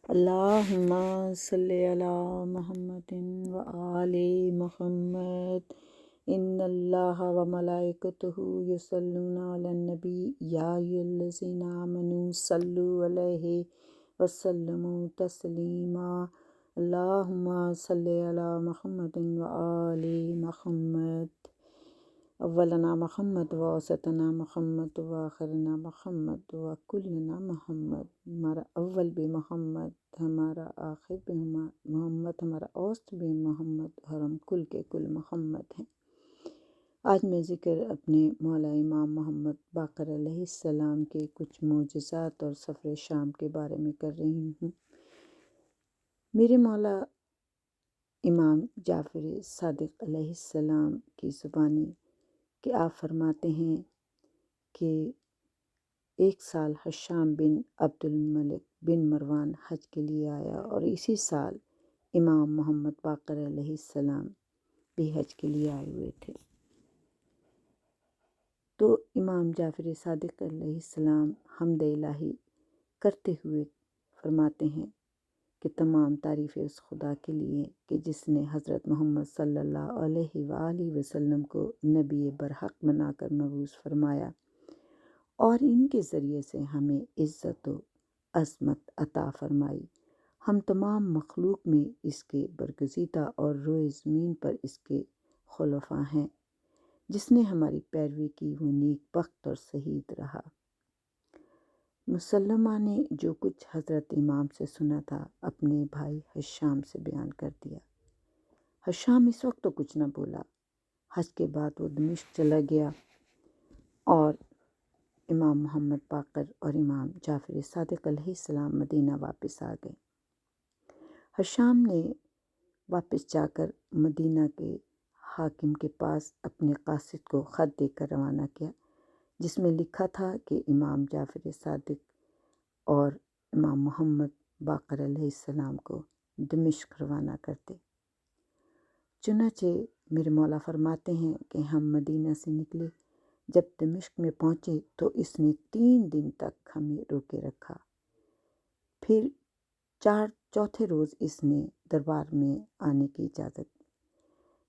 اللہم صلی علی محمد و آل محمد ان اللہ و ملائکتہ یصلون علی النبی یا ایھا الذین آمنوا صلوا علیہ وسلموا تسلیما اللہم صلی علی محمد و آل محمد اولنا محمد و اوسطنا محمد و آخرنا محمد و کلنا محمد۔ ہمارا اول بھی محمد، ہمارا آخر بھی محمد، ہمارا اوسط بھی محمد اور ہم کل کے کل محمد ہیں۔ آج میں ذکر اپنے مولا امام محمد باقر علیہ السلام کے کچھ معجزات اور سفر شام کے بارے میں کر رہی ہوں۔ میرے مولا امام جعفر صادق علیہ السلام کی زبانی کہ آپ فرماتے ہیں کہ ایک سال ہشام بن عبد الملک بن مروان حج کے لیے آیا اور اسی سال امام محمد باقر علیہ السلام بھی حج کے لیے آئے ہوئے تھے۔ تو امام جعفر صادق علیہ السلام حمد الہی کرتے ہوئے فرماتے ہیں کہ تمام تعریفیں اس خدا کے لیے کہ جس نے حضرت محمد صلی اللہ علیہ وآلہ وسلم کو نبی برحق بنا کر مبعوث فرمایا اور ان کے ذریعے سے ہمیں عزت و عظمت عطا فرمائی۔ ہم تمام مخلوق میں اس کے برگزیدہ اور روئے زمین پر اس کے خلفاء ہیں۔ جس نے ہماری پیروی کی وہ نیک بخت اور سعید رہا۔ مسلمہ نے جو کچھ حضرت امام سے سنا تھا اپنے بھائی ہشام سے بیان کر دیا۔ ہشام اس وقت تو کچھ نہ بولا۔ حج کے بعد وہ دمشق چلا گیا اور امام محمد باقر اور امام جعفر صادق علیہ السلام مدینہ واپس آ گئے۔ ہشام نے واپس جا کر مدینہ کے حاکم کے پاس اپنے قاصد کو خط دے کر روانہ کیا جس میں لکھا تھا کہ امام جعفر صادق اور امام محمد باقر علیہ السلام کو دمشق روانہ کر دے۔ چنانچہ میرے مولا فرماتے ہیں کہ ہم مدینہ سے نکلے، جب دمشق میں پہنچے تو اس نے 3 دن تک ہمیں روکے رکھا۔ پھر چوتھے روز اس نے دربار میں آنے کی اجازت دی۔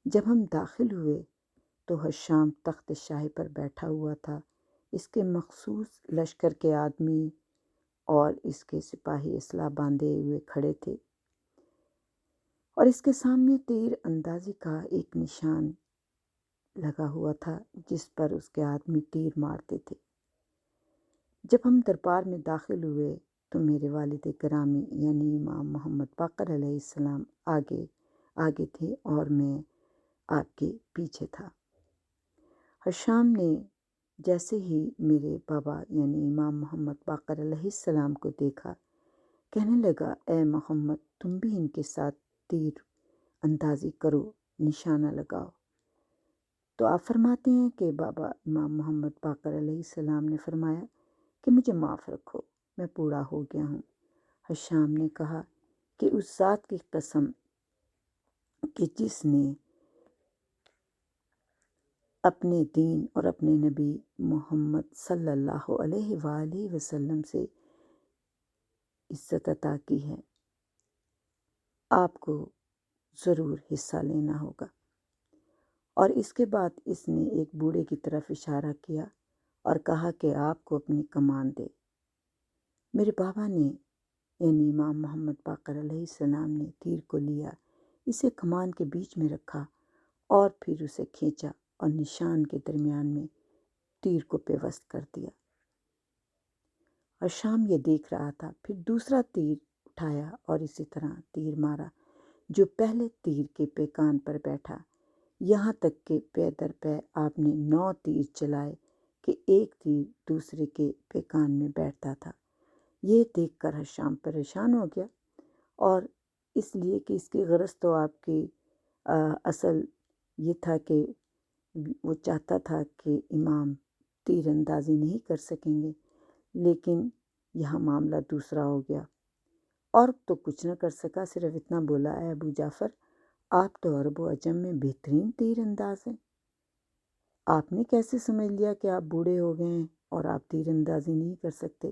جب ہم داخل ہوئے تو ہشام تخت شاہی پر بیٹھا ہوا تھا۔ اس کے مخصوص لشکر کے آدمی اور اس کے سپاہی اسلحہ باندھے ہوئے کھڑے تھے اور اس کے سامنے تیر اندازی کا ایک نشان لگا ہوا تھا جس پر اس کے آدمی تیر مارتے تھے۔ جب ہم دربار میں داخل ہوئے تو میرے والد گرامی یعنی امام محمد باقر علیہ السلام آگے تھے اور میں آپ کے پیچھے تھا۔ ہشام نے جیسے ہی میرے بابا یعنی امام محمد باقر علیہ السلام کو دیکھا کہنے لگا، اے محمد تم بھی ان کے ساتھ تیر اندازی کرو، نشانہ لگاؤ۔ تو آپ فرماتے ہیں کہ بابا امام محمد باقر علیہ السلام نے فرمایا کہ مجھے معاف رکھو، میں بوڑھا ہو گیا ہوں۔ ہشام نے کہا کہ اس ذات کی قسم کہ جس نے اپنے دین اور اپنے نبی محمد صلی اللہ علیہ وآلہ وسلم سے عزت عطا کی ہے، آپ کو ضرور حصہ لینا ہوگا۔ اور اس کے بعد اس نے ایک بوڑھے کی طرف اشارہ کیا اور کہا کہ آپ کو اپنی کمان دے۔ میرے بابا نے یعنی امام محمد باقر علیہ السلام نے تیر کو لیا، اسے کمان کے بیچ میں رکھا اور پھر اسے کھینچا اور نشان کے درمیان میں تیر کو پیوست کر دیا۔ ہشام یہ دیکھ رہا تھا، پھر دوسرا تیر اٹھایا اور اسی طرح تیر مارا جو پہلے تیر کے پیکان پر بیٹھا، یہاں تک کہ پے در پے آپ نے 9 تیر چلائے کہ ایک تیر دوسرے کے پیکان میں بیٹھتا تھا۔ یہ دیکھ کر ہشام پریشان ہو گیا اور اس لیے کہ اس کی غرض تو آپ کی اصل یہ تھا کہ وہ چاہتا تھا کہ امام تیر اندازی نہیں کر سکیں گے، لیکن یہاں معاملہ دوسرا ہو گیا اور تو کچھ نہ کر سکا، صرف اتنا بولا، اے ابو جعفر آپ تو عرب و عجم میں بہترین تیر انداز ہیں، آپ نے کیسے سمجھ لیا کہ آپ بوڑھے ہو گئے ہیں اور آپ تیر اندازی نہیں کر سکتے؟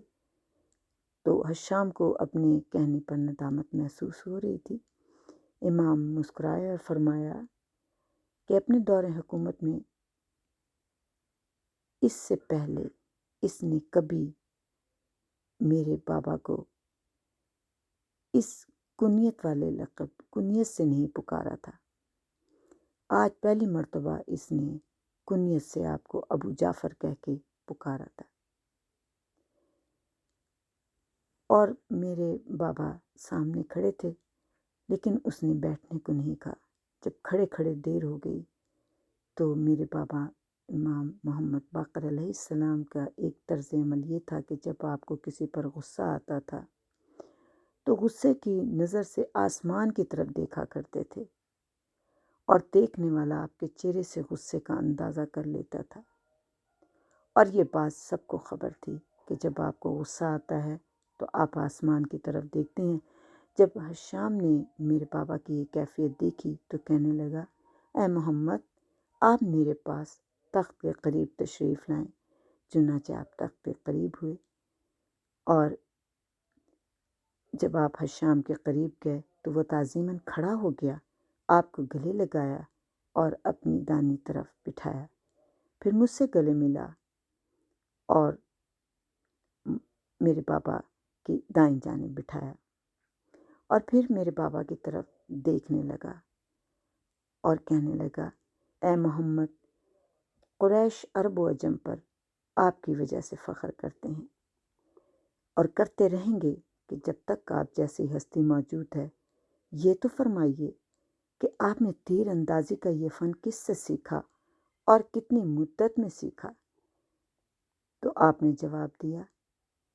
تو حشام کو اپنے کہنے پر ندامت محسوس ہو رہی تھی۔ امام مسکرائے اور فرمایا کہ اپنے دور حکومت میں اس سے پہلے اس نے کبھی میرے بابا کو اس کنیت والے لقب کنیت سے نہیں پکارا تھا۔ آج پہلی مرتبہ اس نے کنیت سے آپ کو ابو جعفر کہہ کے پکارا تھا۔ اور میرے بابا سامنے کھڑے تھے، لیکن اس نے بیٹھنے کو نہیں کہا۔ جب کھڑے کھڑے دیر ہو گئی تو میرے بابا امام محمد باقر علیہ السلام کا ایک طرز عمل یہ تھا کہ جب آپ کو کسی پر غصہ آتا تھا تو غصے کی نظر سے آسمان کی طرف دیکھا کرتے تھے، اور دیکھنے والا آپ کے چہرے سے غصے کا اندازہ کر لیتا تھا۔ اور یہ بات سب کو خبر تھی کہ جب آپ کو غصہ آتا ہے تو آپ آسمان کی طرف دیکھتے ہیں۔ جب حشام نے میرے بابا کی یہ کیفیت دیکھی تو کہنے لگا، اے محمد، آپ میرے پاس تخت کے قریب تشریف لائیں۔ چنانچہ آپ تخت کے قریب ہوئے، اور جب آپ حشام کے قریب گئے تو وہ تعظیماً کھڑا ہو گیا، آپ کو گلے لگایا اور اپنی دانی طرف بٹھایا، پھر مجھ سے گلے ملا اور میرے بابا کی دائیں جانب بٹھایا، اور پھر میرے بابا کی طرف دیکھنے لگا اور کہنے لگا، اے محمد، قریش عرب و عجم پر آپ کی وجہ سے فخر کرتے ہیں اور کرتے رہیں گے کہ جب تک آپ جیسی ہستی موجود ہے۔ یہ تو فرمائیے کہ آپ نے تیر اندازی کا یہ فن کس سے سیکھا اور کتنی مدت میں سیکھا؟ تو آپ نے جواب دیا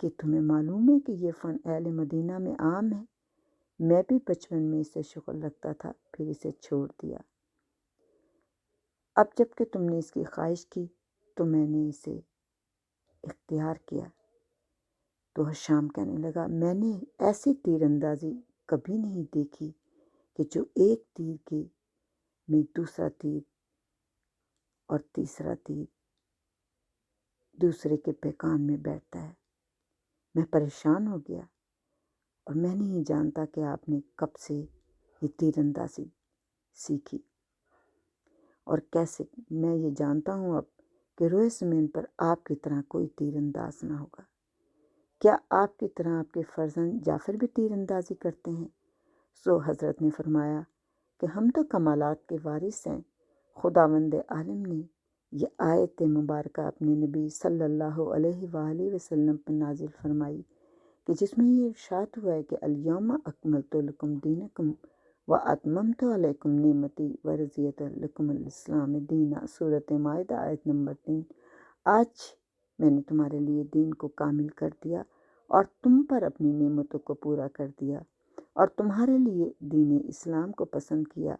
کہ تمہیں معلوم ہے کہ یہ فن اہل مدینہ میں عام ہے، میں بھی بچپن میں اسے شغل رکھتا تھا، پھر اسے چھوڑ دیا۔ اب جب کہ تم نے اس کی خواہش کی تو میں نے اسے اختیار کیا۔ تو حشام کہنے لگا، میں نے ایسی تیر اندازی کبھی نہیں دیکھی کہ جو ایک تیر کے میں دوسرا تیر اور تیسرا تیر دوسرے کے پیکان میں بیٹھتا ہے۔ میں پریشان ہو گیا اور میں نہیں جانتا کہ آپ نے کب سے یہ تیر اندازی سیکھی اور کیسے۔ میں یہ جانتا ہوں اب کہ روئے زمین پر آپ کی طرح کوئی تیر انداز نہ ہوگا۔ کیا آپ کی طرح آپ کے فرزند جعفر بھی تیر اندازی کرتے ہیں؟ سو حضرت نے فرمایا کہ ہم تو کمالات کے وارث ہیں۔ خداوند عالم نے یہ آیت مبارکہ اپنے نبی صلی اللہ علیہ وآلہ وسلم پر نازل فرمائی کہ جس میں یہ ارشاد ہوا ہے کہ الیوم اکملت لکم دینکم واتممت علیکم نعمتی ورضیت لکم الاسلام دینا۔ سورۃ مائدہ آیت نمبر 3۔ آج میں نے تمہارے لیے دین کو کامل کر دیا اور تم پر اپنی نعمتوں کو پورا کر دیا، اور تمہارے لیے دین اسلام کو پسند کیا،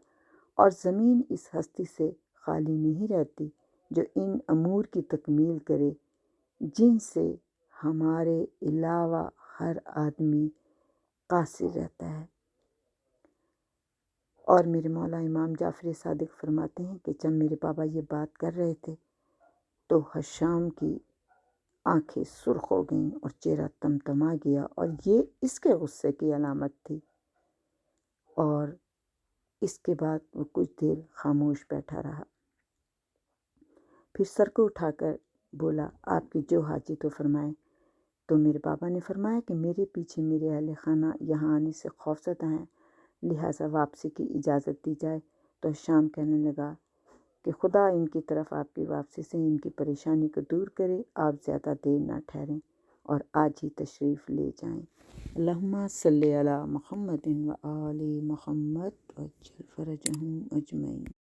اور زمین اس ہستی سے خالی نہیں رہتی جو ان امور کی تکمیل کرے جن سے ہمارے علاوہ ہر آدمی قاصر رہتا ہے۔ اور میرے مولا امام جعفر صادق فرماتے ہیں کہ جب میرے بابا یہ بات کر رہے تھے تو حشام کی آنکھیں سرخ ہو گئیں اور چہرہ تمتما گیا، اور یہ اس کے غصے کی علامت تھی۔ اور اس کے بعد وہ کچھ دیر خاموش بیٹھا رہا، پھر سر کو اٹھا کر بولا، آپ کی جو حاجت تو فرمائیں۔ تو میرے بابا نے فرمایا کہ میرے پیچھے میرے اہل خانہ یہاں آنے سے خوفزدہ ہیں، لہٰذا واپسی کی اجازت دی جائے۔ تو حشام کہنے لگا کہ خدا ان کی طرف آپ کی واپسی سے ان کی پریشانی کو دور کرے، آپ زیادہ دیر نہ ٹھہریں اور آج ہی تشریف لے جائیں۔ اللہم صلی علی محمد و آل محمد وعجل فرجہم اجمعین۔